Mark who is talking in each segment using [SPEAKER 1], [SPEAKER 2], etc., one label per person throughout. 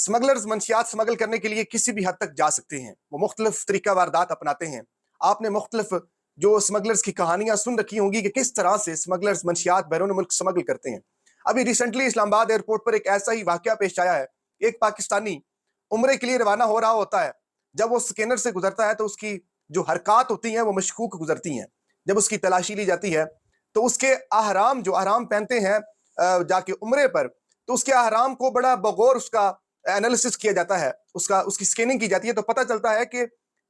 [SPEAKER 1] Smugglers मंशियात smuggle करने के लिए किसी भी हद तक जा सकते हैं। वो मुख्तलिफ तरीका वारदात अपनाते हैं। आपने मुख्तलिफ जो स्मगलर्स की कहानियां सुन रखी होंगी कि किस तरह से स्मगलर्स मंशियात बैरून मुल्क स्मगल करते हैं। अभी रिसेंटली इस्लामाबाद एयरपोर्ट पर एक ऐसा ही वाकया पेश आया है। एक पाकिस्तानी उम्रे के लिए रवाना हो रहा होता है। जब वो स्कैनर से गुजरता है तो उसकी जो हरकत होती हैं वो मशकूक गुजरती हैं। जब उसकी तलाशी ली जाती है तो उसके अहराम जो अहराम पहनते हैं जाके उम्रे पर, तो उसके अहराम को बड़ा बगौर उसका एनालिसिस किया जाता है, उसकी स्कैनिंग की जाती है। तो पता चलता है कि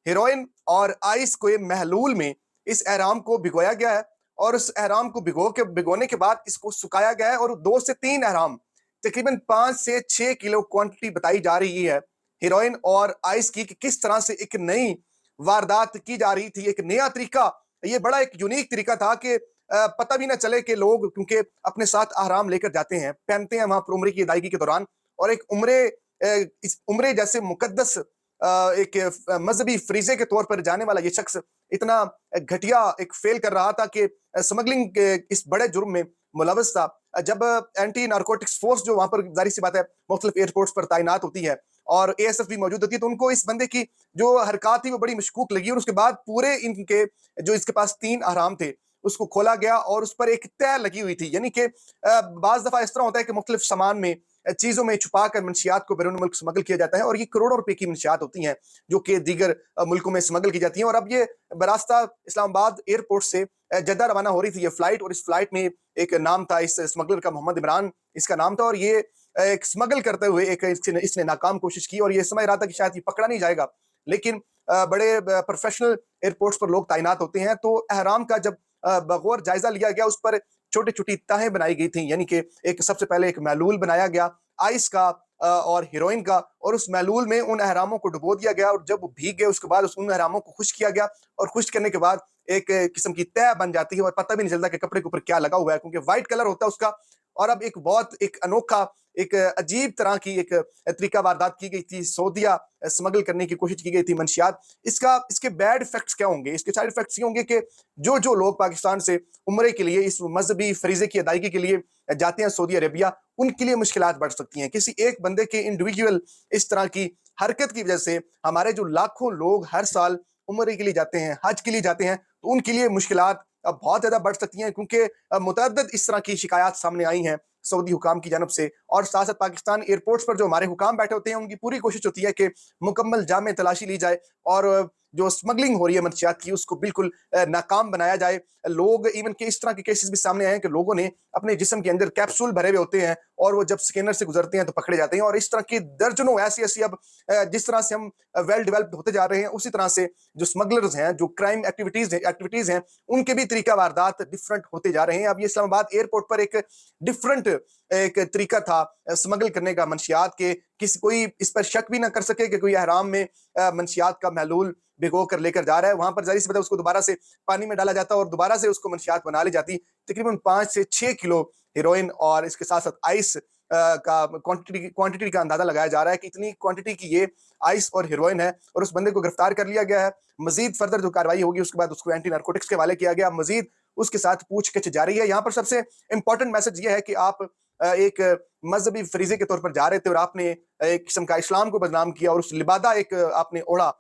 [SPEAKER 1] हेरोइन और आइस को महलूल में इस एहराम को भिगोया गया है और उस एहराम को भिगोने के बाद इसको सुखाया गया है और 2 से 3 एहराम तकरीबन 5 से 6 किलो क्वांटिटी बताई जा रही है हेरोइन और आइस की, कि किस तरह से एक नई वारदात की जा रही थी। एक नया तरीका, ये बड़ा एक यूनिक तरीका था कि पता भी ना चले कि लोग, क्योंकि अपने साथ अहराम लेकर जाते हैं, पहनते हैं वहां पर उम्रे की अदायगी के दौरान, और एक इस उम्रे जैसे मुकद्दस एक मजहबी फरीजे के तौर पर जाने वाला ये शख्स इतना घटिया एक फेल कर रहा था कि स्मगलिंग के इस बड़े जुर्म में मुलवस था। जब एंटी नारकोटिक्स फोर्स जो वहां पर जाहिर सी बात है मुख्तलिफ एयरपोर्ट्स पर तैनात होती है और एएसएफ भी मौजूद होती है, तो उनको इस बंदे की जो हरकत थी वो बड़ी मशकूक लगी और उसके बाद पूरे इनके जो इसके पास 3 अहराम थे उसको खोला गया और उस पर एक तय लगी हुई थी। यानी कि बाज दफा इस तरह होता है कि मुख्तलिफ सामान में चीजों में छुपा कर मंशियात को बैरून मुल्क स्मगल किया जाता है और ये करोड़ों रुपए की मंशियात होती हैं जो कि दीगर मुल्कों में स्मगल की जाती हैं। और अब ये बरास्ता इस्लामाबाद एयरपोर्ट से जद्दा रवाना हो रही थी ये फ्लाइट, और इस फ्लाइट में एक नाम था इस स्मगलर का, मोहम्मद इमरान इसका नाम था, और ये एक स्मगल करते हुए एक इसने नाकाम कोशिश की और ये समझ रहा था कि शायद ये पकड़ा नहीं जाएगा। लेकिन बड़े प्रोफेशनल एयरपोर्ट्स पर लोग तैनात होते हैं, तो अहराम का जब बगौर जायजा लिया गया उस पर छोटी छोटी तहें बनाई गई थी। यानी कि एक सबसे पहले एक महलूल बनाया गया आइस का और हीरोइन का, और उस महलूल में उन अहरामों को डुबो दिया गया और जब वो भीग गए उसके बाद उन अहरामों को खुश्क किया गया और खुश्क करने के बाद एक किस्म की तह बन जाती है और पता भी नहीं चलता कि कपड़े के ऊपर क्या लगा हुआ है, क्योंकि व्हाइट कलर होता है उसका। और अब एक बहुत एक अनोखा एक अजीब तरह की एक तरीका वारदात की गई थी, सऊदिया स्मगल करने की कोशिश की गई थी मंशियात। इसके बैड इफेक्ट्स क्या होंगे, इसके साइड इफेक्ट्स ये होंगे कि जो लोग पाकिस्तान से उम्रे के लिए इस मजहबी फरीजे की अदायगी के लिए जाते हैं सऊदी अरेबिया, उनके लिए मुश्किलात बढ़ सकती हैं। किसी एक बंदे के इंडिविजुअल इस तरह की हरकत की वजह से हमारे जो लाखों लोग हर साल उम्रे के लिए जाते हैं, हज के लिए जाते हैं, तो उनके लिए मुश्किलात अब बहुत ज्यादा बढ़ सकती हैं, क्योंकि मुतअद्दिद इस तरह की शिकायत सामने आई हैं सऊदी हुकाम की जानब से। और साथ साथ पाकिस्तान एयरपोर्ट्स पर जो हमारे हुकाम बैठे होते हैं उनकी पूरी कोशिश होती है कि मुकम्मल जामे तलाशी ली जाए और जो स्मगलिंग हो रही है मंशियात की उसको बिल्कुल नाकाम बनाया जाए। लोग इवन के इस तरह के केसेस भी सामने आए हैं कि लोगों ने अपने जिस्म के अंदर कैप्सूल भरे हुए होते हैं और वो जब स्कैनर से गुजरते हैं तो पकड़े जाते हैं। और इस तरह की दर्जनों ऐसी अब जिस तरह से हम वेल डेवलप्ड होते जा रहे हैं उसी तरह से जो स्मगलर्स हैं, जो क्राइम एक्टिविटीज हैं, उनके भी तरीका वारदात डिफरेंट होते जा रहे हैं। अब ये इस्लामाबाद एयरपोर्ट पर एक डिफरेंट एक तरीका था स्मगल करने का मंशियात के, किसी कोई इस पर शक भी ना कर सके कि कोई अहराम में मंशियात का महलूल भिगो कर लेकर जा रहा है। वहां पर जाहिर सी बात है उसको दोबारा से पानी में डाला जाता और दोबारा से उसको मंशियात बना ली जाती। तकरीबन 5 से 6 किलो हेरोइन और इसके साथ साथ आइस का क्वांटिटी का अंदाजा लगाया जा रहा है कि इतनी क्वांटिटी की ये आइस और हेरोइन है। और उस बंदे को गिरफ्तार कर लिया गया है। मजीद फर्दर जो कार्रवाई होगी उसके बाद उसको एंटी नारकोटिक्स के हवाले किया गया। मजीद उसके साथ पूछगिछ जारी है। यहाँ पर सबसे इंपॉर्टेंट मैसेज ये है कि आप एक मजहबी फरीजे के तौर पर जा रहे थे और आपने एक किस्म का इस्लाम को बदनाम किया और उस लिबादा एक आपने ओढ़ा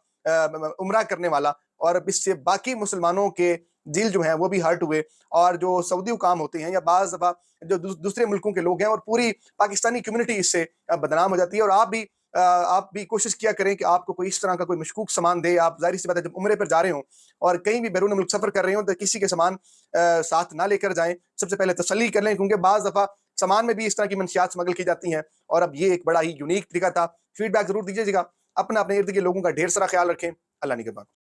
[SPEAKER 1] उम्रा करने वाला, और इससे बाकी मुसलमानों के दिल जो हैं वो भी हर्ट हुए। और जो सऊदी हुकाम होते हैं या बाज़ दफा जो दूसरे मुल्कों के लोग हैं और पूरी पाकिस्तानी कम्युनिटी इससे बदनाम हो जाती है। और आप भी कोशिश किया करें कि आपको कोई इस तरह का कोई मशकूक सामान दे। आप जाहिर सी बात है जब उम्रे पर जा रहे हो और कहीं भी बैरून मुल्क सफर कर रहे हो तो किसी के सामान साथ ना लेकर जाएं। सबसे पहले तसल्ली कर लें, क्योंकि बाज़ दफा सामान में भी इस तरह की मंशियात स्मगल की जाती हैं। और अब ये एक बड़ा ही यूनिक तरीका था। फीडबैक जरूर दीजिएगा। अपने इर्द गिर्द लोगों का ढेर सारा ख्याल रखें। अल्लाह निगहबान।